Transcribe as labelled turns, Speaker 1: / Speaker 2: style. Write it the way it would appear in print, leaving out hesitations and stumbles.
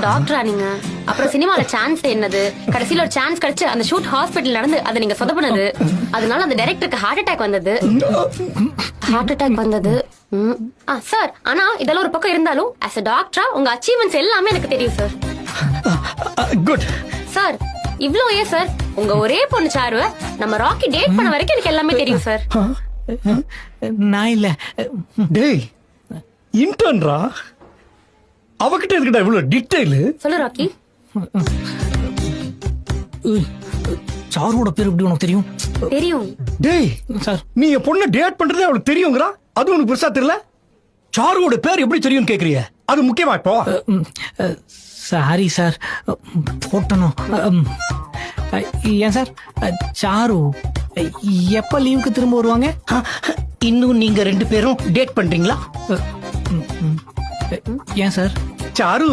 Speaker 1: டாக்டரா நீங்க? அப்புறம் சினிமால சான்ஸ் என்னது, கடைசியில ஒரு சான்ஸ் கிடைச்சு அந்த ஷூட் ஹாஸ்பிடல் நடந்து அதை நீங்க சொதப்புனது, அதனால அந்த டைரக்டருக்கு ஹார்ட் அட்டாக் வந்தது. சார், ஆனா இதெல்லாம் ஒரு பக்கம் இருந்தாலும் as a டாக்டரா உங்க அச்சீவ்மெண்ட்ஸ் எல்லாமே எனக்கு தெரியும் சார்.
Speaker 2: குட்
Speaker 1: சார், இவ்ளோ ஏன் சார், உங்க ஒரே பொண்ணு சாருவ நம்ம ராக்கி டேட் பண்ண வரைக்கும் எனக்கு எல்லாமே தெரியும் சார்.
Speaker 3: நான் இல்ல.
Speaker 2: டேய் இன்டர்ன்ரா, அவகிட்ட இருக்கடா இவ்வளவு டீடைல்.
Speaker 1: சொல்லு ராக்கி.
Speaker 3: சாரோட பேர் எப்படி உனக்கு தெரியும்?
Speaker 1: தெரியும்
Speaker 2: டேய்
Speaker 3: சார்,
Speaker 2: நீ என் பொண்ணை டேட் பண்றதே அவளுக்கு தெரியுங்கறா, அது உனக்கு பெருசா தெரியல. சாருவோட பேர் எப்படி தெரியும் கேக்குறிய, அது முக்கியமா இப்போ?
Speaker 3: சாரி சார், போட்டணும். ஏன் சார், சாரு எப்ப லீவுக்கு திரும்ப வருவாங்க?
Speaker 4: இன்னும் நீங்க 2 பேரும் டேட் பண்றீங்களா?
Speaker 3: ஏன் சார்?
Speaker 2: சாரு